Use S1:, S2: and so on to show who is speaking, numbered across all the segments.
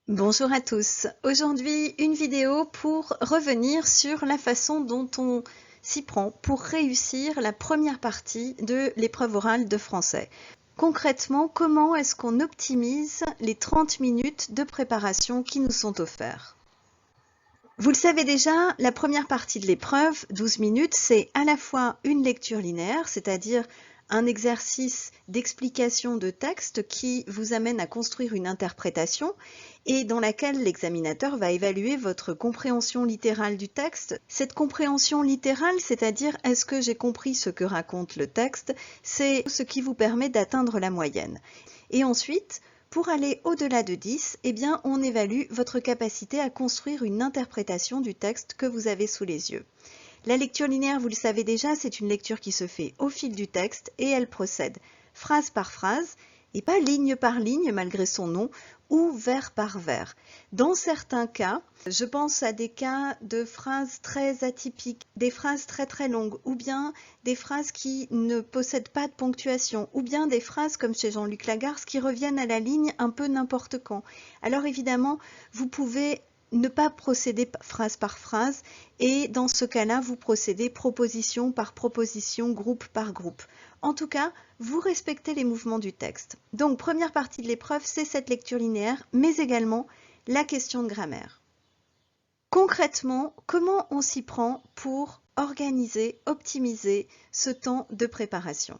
S1: Bonjour à tous. Aujourd'hui, une vidéo pour revenir sur la façon dont on s'y prend pour réussir la première partie de l'épreuve orale de français. Concrètement, comment est-ce qu'on optimise les 30 minutes de préparation qui nous sont offertes? Vous le savez déjà, la première partie de l'épreuve, 12 minutes, c'est à la fois une lecture linéaire, c'est-à-dire un exercice d'explication de texte qui vous amène à construire une interprétation et dans laquelle l'examinateur va évaluer votre compréhension littérale du texte. Cette compréhension littérale, c'est-à-dire est-ce que j'ai compris ce que raconte le texte, c'est ce qui vous permet d'atteindre la moyenne. Et ensuite, pour aller au-delà de 10, eh bien, on évalue votre capacité à construire une interprétation du texte que vous avez sous les yeux. La lecture linéaire, vous le savez déjà, c'est une lecture qui se fait au fil du texte et elle procède phrase par phrase et pas ligne par ligne malgré son nom ou vers par vers. Dans certains cas, je pense à des cas de phrases très atypiques, des phrases très très longues ou bien des phrases qui ne possèdent pas de ponctuation ou bien des phrases comme chez Jean-Luc Lagarce qui reviennent à la ligne un peu n'importe quand. Alors évidemment, vous pouvez ne pas procéder phrase par phrase et dans ce cas-là, vous procédez proposition par proposition, groupe par groupe. En tout cas, vous respectez les mouvements du texte. Donc, première partie de l'épreuve, c'est cette lecture linéaire, mais également la question de grammaire. Concrètement, comment on s'y prend pour organiser, optimiser ce temps de préparation?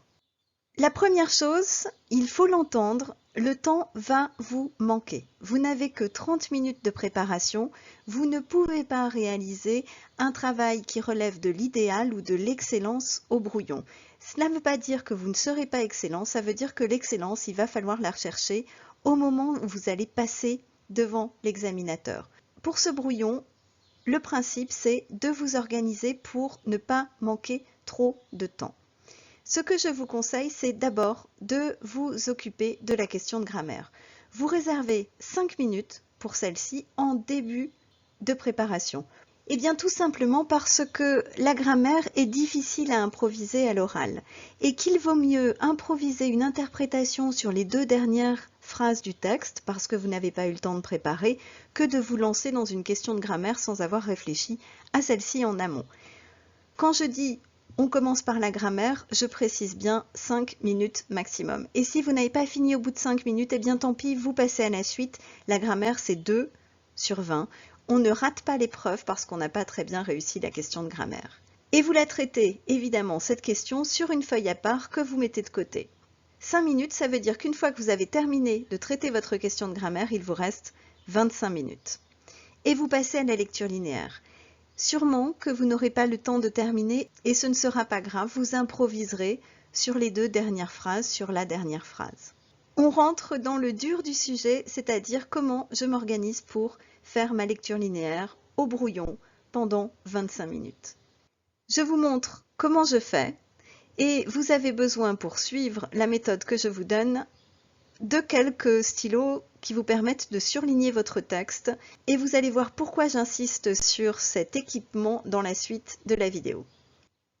S1: La première chose, il faut l'entendre, le temps va vous manquer. Vous n'avez que 30 minutes de préparation, vous ne pouvez pas réaliser un travail qui relève de l'idéal ou de l'excellence au brouillon. Cela ne veut pas dire que vous ne serez pas excellent, ça veut dire que l'excellence, il va falloir la rechercher au moment où vous allez passer devant l'examinateur. Pour ce brouillon, le principe, c'est de vous organiser pour ne pas manquer trop de temps. Ce que je vous conseille, c'est d'abord de vous occuper de la question de grammaire. Vous réservez 5 minutes pour celle-ci en début de préparation. Eh bien tout simplement parce que la grammaire est difficile à improviser à l'oral et qu'il vaut mieux improviser une interprétation sur les 2 dernières phrases du texte parce que vous n'avez pas eu le temps de préparer que de vous lancer dans une question de grammaire sans avoir réfléchi à celle-ci en amont. Quand je dis on commence par la grammaire, je précise bien 5 minutes maximum. Et si vous n'avez pas fini au bout de 5 minutes, eh bien tant pis, vous passez à la suite. La grammaire, c'est 2 sur 20. On ne rate pas l'épreuve parce qu'on n'a pas très bien réussi la question de grammaire. Et vous la traitez, évidemment, cette question sur une feuille à part que vous mettez de côté. 5 minutes, ça veut dire qu'une fois que vous avez terminé de traiter votre question de grammaire, il vous reste 25 minutes. Et vous passez à la lecture linéaire. Sûrement que vous n'aurez pas le temps de terminer et ce ne sera pas grave, vous improviserez sur les 2 dernières phrases, sur la dernière phrase. On rentre dans le dur du sujet, c'est-à-dire comment je m'organise pour faire ma lecture linéaire au brouillon pendant 25 minutes. Je vous montre comment je fais et vous avez besoin pour suivre la méthode que je vous donne de quelques stylos qui vous permettent de surligner votre texte et vous allez voir pourquoi j'insiste sur cet équipement dans la suite de la vidéo.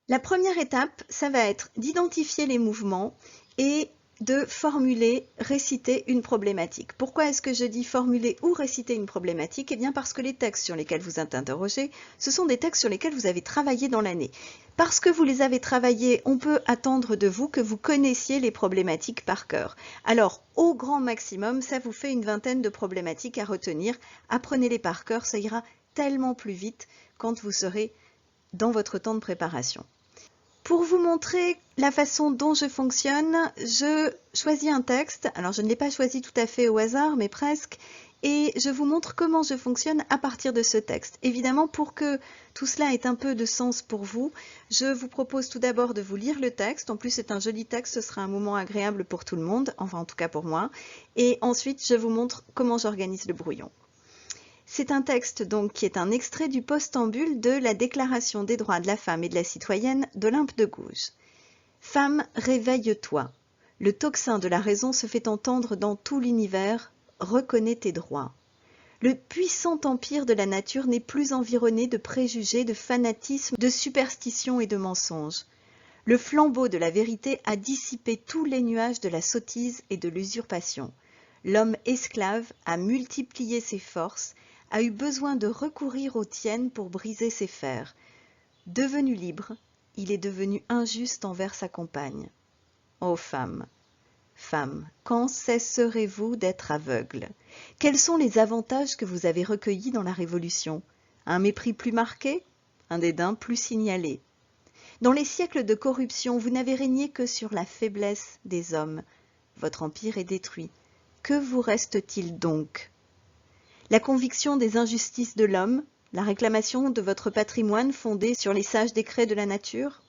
S1: La première étape, ça va être d'identifier les mouvements et de formuler, réciter une problématique. Pourquoi est-ce que je dis formuler ou réciter une problématique? Eh bien parce que les textes sur lesquels vous êtes interrogé, ce sont des textes sur lesquels vous avez travaillé dans l'année. Parce que vous les avez travaillés, on peut attendre de vous que vous connaissiez les problématiques par cœur. Alors, au grand maximum, ça vous fait une vingtaine de problématiques à retenir. Apprenez-les par cœur, ça ira tellement plus vite quand vous serez dans votre temps de préparation. Pour vous montrer la façon dont je fonctionne, je choisis un texte. Alors, je ne l'ai pas choisi tout à fait au hasard, mais presque. Et je vous montre comment je fonctionne à partir de ce texte. Évidemment, pour que tout cela ait un peu de sens pour vous, je vous propose tout d'abord de vous lire le texte. En plus, c'est un joli texte, ce sera un moment agréable pour tout le monde, enfin en tout cas pour moi. Et ensuite, je vous montre comment j'organise le brouillon. C'est un texte donc qui est un extrait du postambule de la Déclaration des droits de la femme et de la citoyenne d'Olympe de Gouges. Femme, réveille-toi. Le tocsin de la raison se fait entendre dans tout l'univers. Reconnais tes droits. Le puissant empire de la nature n'est plus environné de préjugés, de fanatisme, de superstitions et de mensonges. Le flambeau de la vérité a dissipé tous les nuages de la sottise et de l'usurpation. L'homme esclave a multiplié ses forces, a eu besoin de recourir aux tiennes pour briser ses fers. Devenu libre, il est devenu injuste envers sa compagne. Ô femme, femme, quand cesserez-vous d'être aveugle? Quels sont les avantages que vous avez recueillis dans la Révolution? Un mépris plus marqué? Un dédain plus signalé? Dans les siècles de corruption, vous n'avez régné que sur la faiblesse des hommes. Votre empire est détruit. Que vous reste-t-il donc? La conviction des injustices de l'homme, la réclamation de votre patrimoine fondé sur les sages décrets de la nature?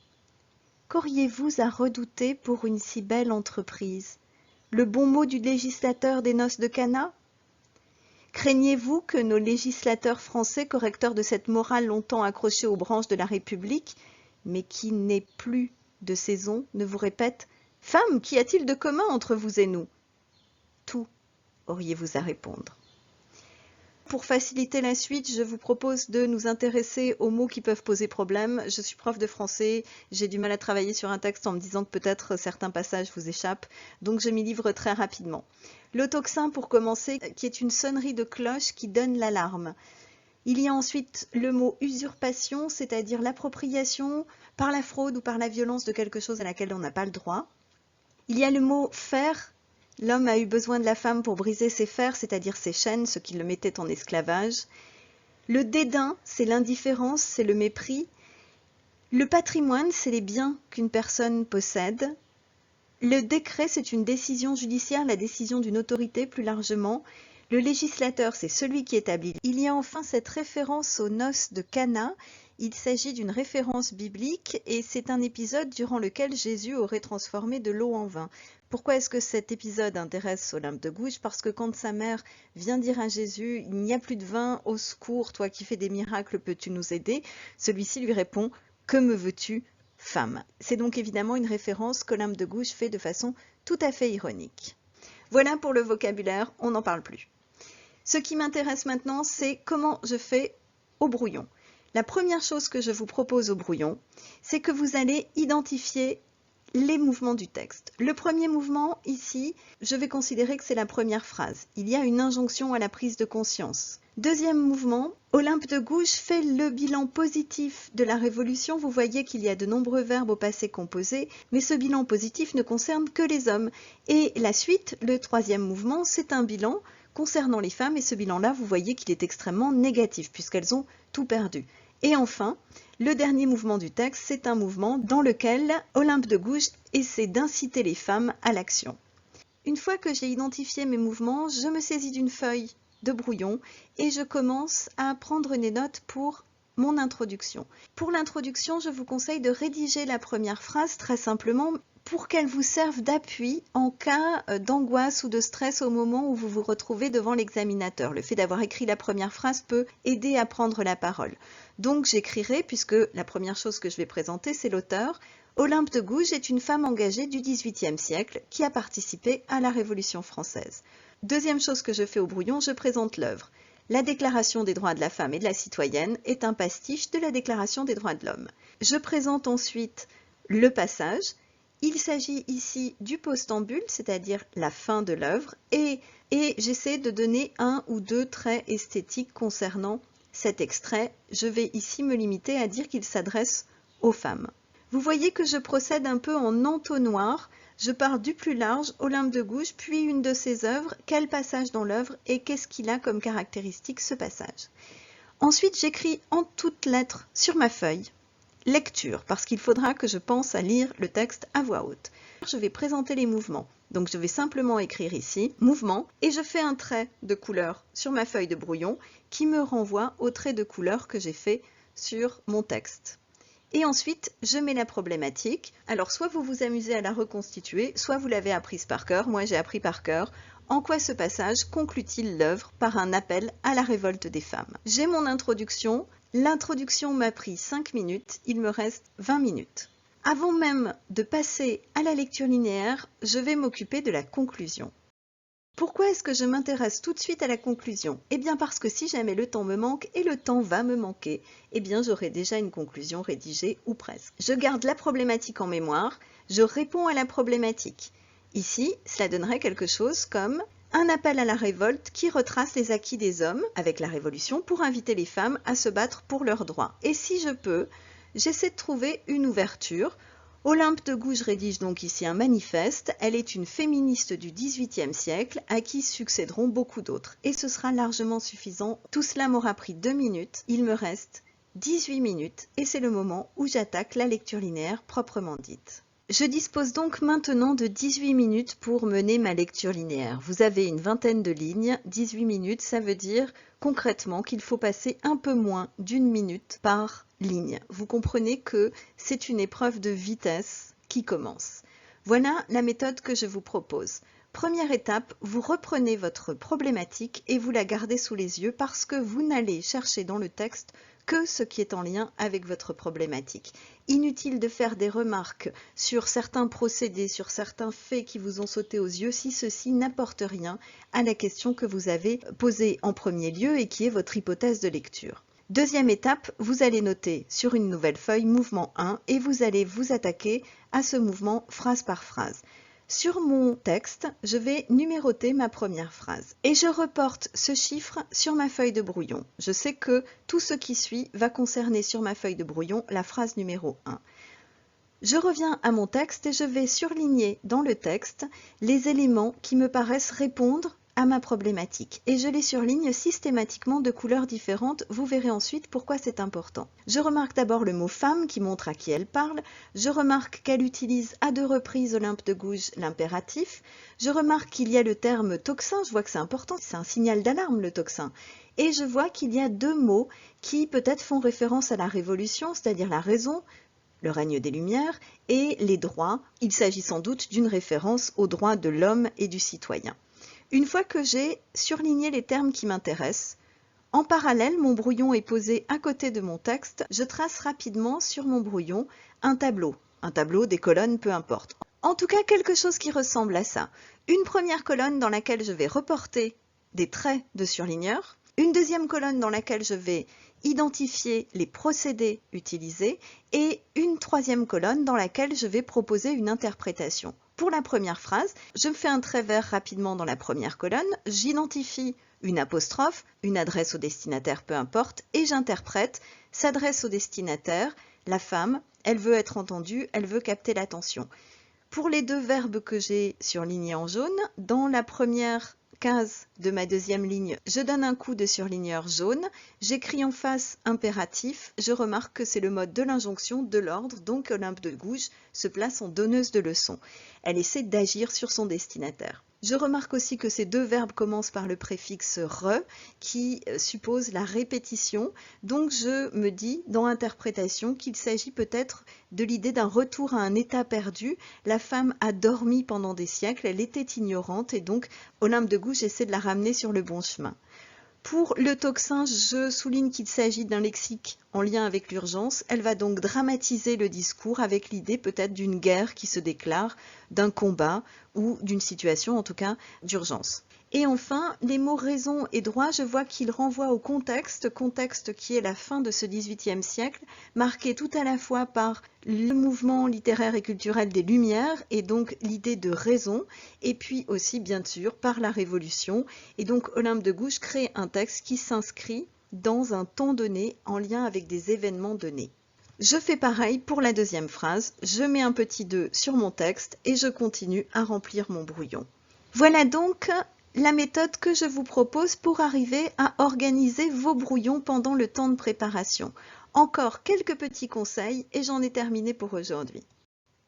S1: Qu'auriez-vous à redouter pour une si belle entreprise? Le bon mot du législateur des noces de Cana? Craignez-vous que nos législateurs français, correcteurs de cette morale longtemps accrochée aux branches de la République, mais qui n'est plus de saison, ne vous répètent « Femme, qu'y a-t-il de commun entre vous et nous ?» Tout auriez-vous à répondre. Pour faciliter la suite, je vous propose de nous intéresser aux mots qui peuvent poser problème. Je suis prof de français, j'ai du mal à travailler sur un texte en me disant que peut-être certains passages vous échappent, donc je m'y livre très rapidement. Le tocsin pour commencer, qui est une sonnerie de cloche qui donne l'alarme. Il y a ensuite le mot usurpation, c'est-à-dire l'appropriation par la fraude ou par la violence de quelque chose à laquelle on n'a pas le droit. Il y a le mot fer. L'homme a eu besoin de la femme pour briser ses fers, c'est-à-dire ses chaînes, ce qui le mettait en esclavage. Le dédain, c'est l'indifférence, c'est le mépris. Le patrimoine, c'est les biens qu'une personne possède. Le décret, c'est une décision judiciaire, la décision d'une autorité plus largement. Le législateur, c'est celui qui établit. Il y a enfin cette référence aux noces de Cana. Il s'agit d'une référence biblique et c'est un épisode durant lequel Jésus aurait transformé de l'eau en vin. Pourquoi est-ce que cet épisode intéresse Olympe de Gouges? Parce que quand sa mère vient dire à Jésus « Il n'y a plus de vin, au secours, toi qui fais des miracles, peux-tu nous aider ?» Celui-ci lui répond « Que me veux-tu, femme ?» C'est donc évidemment une référence qu'Olympe de Gouges fait de façon tout à fait ironique. Voilà pour le vocabulaire, on n'en parle plus. Ce qui m'intéresse maintenant, c'est comment je fais au brouillon. La première chose que je vous propose au brouillon, c'est que vous allez identifier les mouvements du texte. Le premier mouvement, ici, je vais considérer que c'est la première phrase. Il y a une injonction à la prise de conscience. Deuxième mouvement, Olympe de Gouges fait le bilan positif de la Révolution. Vous voyez qu'il y a de nombreux verbes au passé composé, mais ce bilan positif ne concerne que les hommes. Et la suite, le troisième mouvement, c'est un bilan concernant les femmes, et ce bilan-là, vous voyez qu'il est extrêmement négatif, puisqu'elles ont tout perdu. Et enfin, le dernier mouvement du texte, c'est un mouvement dans lequel Olympe de Gouges essaie d'inciter les femmes à l'action. Une fois que j'ai identifié mes mouvements, je me saisis d'une feuille de brouillon et je commence à prendre des notes pour mon introduction. Pour l'introduction, je vous conseille de rédiger la première phrase très simplement pour qu'elle vous serve d'appui en cas d'angoisse ou de stress au moment où vous vous retrouvez devant l'examinateur. Le fait d'avoir écrit la première phrase peut aider à prendre la parole. Donc j'écrirai, puisque la première chose que je vais présenter, c'est l'auteur. Olympe de Gouges est une femme engagée du XVIIIe siècle qui a participé à la Révolution française. Deuxième chose que je fais au brouillon, je présente l'œuvre. La Déclaration des droits de la femme et de la citoyenne est un pastiche de la Déclaration des droits de l'homme. Je présente ensuite le passage. Il s'agit ici du postambule, c'est-à-dire la fin de l'œuvre, et j'essaie de donner un ou deux traits esthétiques concernant cet extrait. Je vais ici me limiter à dire qu'il s'adresse aux femmes. Vous voyez que je procède un peu en entonnoir. Je pars du plus large, Olympe de Gouges, puis une de ses œuvres, quel passage dans l'œuvre et qu'est-ce qu'il a comme caractéristique ce passage. Ensuite, j'écris en toutes lettres sur ma feuille. Lecture, parce qu'il faudra que je pense à lire le texte à voix haute. Je vais présenter les mouvements. Donc je vais simplement écrire ici « mouvement » et je fais un trait de couleur sur ma feuille de brouillon qui me renvoie au trait de couleur que j'ai fait sur mon texte. Et ensuite, je mets la problématique. Alors soit vous vous amusez à la reconstituer, soit vous l'avez apprise par cœur. Moi j'ai appris par cœur. En quoi ce passage conclut-il l'œuvre par un appel à la révolte des femmes? J'ai mon introduction. L'introduction m'a pris 5 minutes, il me reste 20 minutes. Avant même de passer à la lecture linéaire, je vais m'occuper de la conclusion. Pourquoi est-ce que je m'intéresse tout de suite à la conclusion? Eh bien parce que si jamais le temps me manque, et le temps va me manquer, eh bien j'aurai déjà une conclusion rédigée ou presque. Je garde la problématique en mémoire, je réponds à la problématique. Ici, cela donnerait quelque chose comme un appel à la révolte qui retrace les acquis des hommes avec la Révolution pour inviter les femmes à se battre pour leurs droits. Et si je peux, j'essaie de trouver une ouverture. Olympe de Gouges rédige donc ici un manifeste. Elle est une féministe du XVIIIe siècle à qui succéderont beaucoup d'autres. Et ce sera largement suffisant. Tout cela m'aura pris 2 minutes. Il me reste 18 minutes et c'est le moment où j'attaque la lecture linéaire proprement dite. Je dispose donc maintenant de 18 minutes pour mener ma lecture linéaire. Vous avez une vingtaine de lignes, 18 minutes, ça veut dire concrètement qu'il faut passer un peu moins d'1 minute par ligne. Vous comprenez que c'est une épreuve de vitesse qui commence. Voilà la méthode que je vous propose. Première étape, vous reprenez votre problématique et vous la gardez sous les yeux parce que vous n'allez chercher dans le texte que ce qui est en lien avec votre problématique. Inutile de faire des remarques sur certains procédés, sur certains faits qui vous ont sauté aux yeux si ceci n'apporte rien à la question que vous avez posée en premier lieu et qui est votre hypothèse de lecture. Deuxième étape, vous allez noter sur une nouvelle feuille mouvement 1 et vous allez vous attaquer à ce mouvement phrase par phrase. Sur mon texte, je vais numéroter ma première phrase et je reporte ce chiffre sur ma feuille de brouillon. Je sais que tout ce qui suit va concerner sur ma feuille de brouillon la phrase numéro 1. Je reviens à mon texte et je vais surligner dans le texte les éléments qui me paraissent répondre à ma problématique et je les surligne systématiquement de couleurs différentes. Vous verrez ensuite pourquoi c'est important. Je remarque d'abord le mot femme qui montre à qui elle parle. Je remarque qu'elle utilise à 2 reprises Olympe de Gouges l'impératif. Je remarque qu'il y a le terme tocsin. Je vois que c'est important, c'est un signal d'alarme le tocsin. Et je vois qu'il y a 2 mots qui peut-être font référence à la Révolution, c'est-à-dire la raison, le règne des Lumières, et les droits. Il s'agit sans doute d'une référence aux droits de l'homme et du citoyen. Une fois que j'ai surligné les termes qui m'intéressent, en parallèle, mon brouillon est posé à côté de mon texte. Je trace rapidement sur mon brouillon un tableau, des colonnes, peu importe. En tout cas, quelque chose qui ressemble à ça. Une première colonne dans laquelle je vais reporter des traits de surligneur, une deuxième colonne dans laquelle je vais identifier les procédés utilisés et une troisième colonne dans laquelle je vais proposer une interprétation. Pour la première phrase, je me fais un trait vert rapidement dans la première colonne, j'identifie une apostrophe, une adresse au destinataire, peu importe, et j'interprète, s'adresse au destinataire, la femme, elle veut être entendue, elle veut capter l'attention. Pour les 2 verbes que j'ai surlignés en jaune, dans la première case de ma deuxième ligne, je donne un coup de surligneur jaune, j'écris en face impératif, je remarque que c'est le mode de l'injonction, de l'ordre, donc Olympe de Gouges se place en donneuse de leçons. Elle essaie d'agir sur son destinataire. Je remarque aussi que ces 2 verbes commencent par le préfixe re qui suppose la répétition. Donc je me dis dans l'interprétation qu'il s'agit peut-être de l'idée d'un retour à un état perdu. La femme a dormi pendant des siècles, elle était ignorante et donc Olympe de Gouges essaie de la ramener sur le bon chemin. Pour le tocsin, je souligne qu'il s'agit d'un lexique en lien avec l'urgence. Elle va donc dramatiser le discours avec l'idée peut-être d'une guerre qui se déclare, d'un combat ou d'une situation en tout cas d'urgence. Et enfin, les mots raison et droit, je vois qu'ils renvoient au contexte qui est la fin de ce XVIIIe siècle, marqué tout à la fois par le mouvement littéraire et culturel des Lumières et donc l'idée de raison, et puis aussi bien sûr par la Révolution. Et donc Olympe de Gouges crée un texte qui s'inscrit dans un temps donné en lien avec des événements donnés. Je fais pareil pour la deuxième phrase, je mets un petit 2 sur mon texte et je continue à remplir mon brouillon. Voilà donc la méthode que je vous propose pour arriver à organiser vos brouillons pendant le temps de préparation. Encore quelques petits conseils et j'en ai terminé pour aujourd'hui.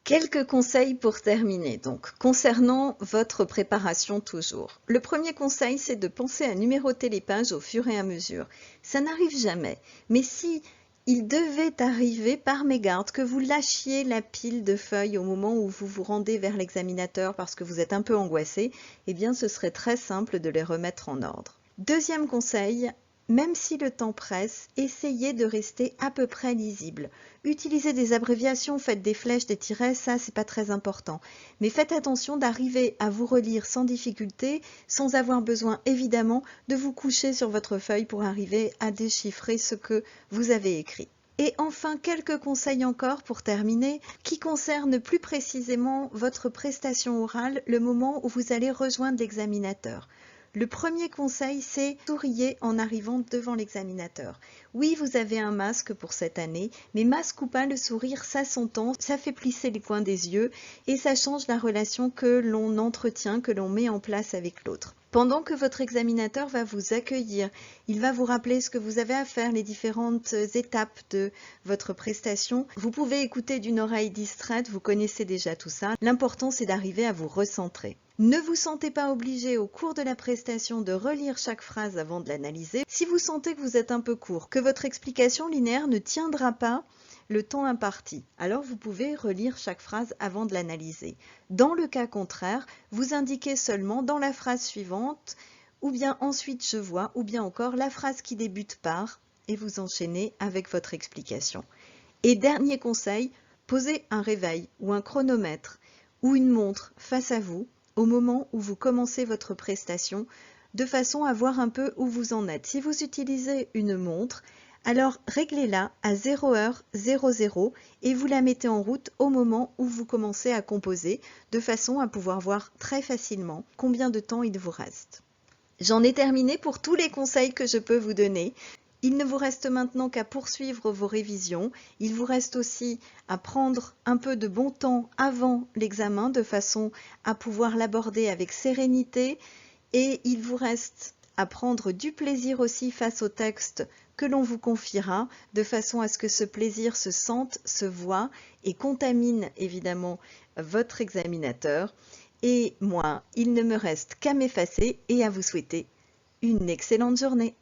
S1: Quelques conseils pour terminer, donc, concernant votre préparation toujours. Le premier conseil, c'est de penser à numéroter les pages au fur et à mesure. Ça n'arrive jamais, mais si il devait arriver par mégarde que vous lâchiez la pile de feuilles au moment où vous vous rendez vers l'examinateur parce que vous êtes un peu angoissé, eh bien ce serait très simple de les remettre en ordre. Deuxième conseil, même si le temps presse, essayez de rester à peu près lisible. Utilisez des abréviations, faites des flèches, des tirets, ça c'est pas très important. Mais faites attention d'arriver à vous relire sans difficulté, sans avoir besoin évidemment de vous coucher sur votre feuille pour arriver à déchiffrer ce que vous avez écrit. Et enfin, quelques conseils encore pour terminer, qui concernent plus précisément votre prestation orale, le moment où vous allez rejoindre l'examinateur. Le premier conseil, c'est souriez en arrivant devant l'examinateur. Oui, vous avez un masque pour cette année, mais masque ou pas, le sourire, ça s'entend, ça fait plisser les coins des yeux et ça change la relation que l'on entretient, que l'on met en place avec l'autre. Pendant que votre examinateur va vous accueillir, il va vous rappeler ce que vous avez à faire, les différentes étapes de votre prestation. Vous pouvez écouter d'une oreille distraite, vous connaissez déjà tout ça. L'important, c'est d'arriver à vous recentrer. Ne vous sentez pas obligé au cours de la prestation de relire chaque phrase avant de l'analyser. Si vous sentez que vous êtes un peu court, que votre explication linéaire ne tiendra pas le temps imparti, alors vous pouvez relire chaque phrase avant de l'analyser. Dans le cas contraire, vous indiquez seulement dans la phrase suivante, ou bien ensuite je vois, ou bien encore la phrase qui débute par, et vous enchaînez avec votre explication. Et dernier conseil, posez un réveil ou un chronomètre ou une montre face à vous au moment où vous commencez votre prestation, de façon à voir un peu où vous en êtes. Si vous utilisez une montre, alors réglez-la à 0h00 et vous la mettez en route au moment où vous commencez à composer, de façon à pouvoir voir très facilement combien de temps il vous reste. J'en ai terminé pour tous les conseils que je peux vous donner. Il ne vous reste maintenant qu'à poursuivre vos révisions. Il vous reste aussi à prendre un peu de bon temps avant l'examen de façon à pouvoir l'aborder avec sérénité. Et il vous reste à prendre du plaisir aussi face au texte que l'on vous confiera, de façon à ce que ce plaisir se sente, se voit et contamine évidemment votre examinateur. Et moi, il ne me reste qu'à m'effacer et à vous souhaiter une excellente journée.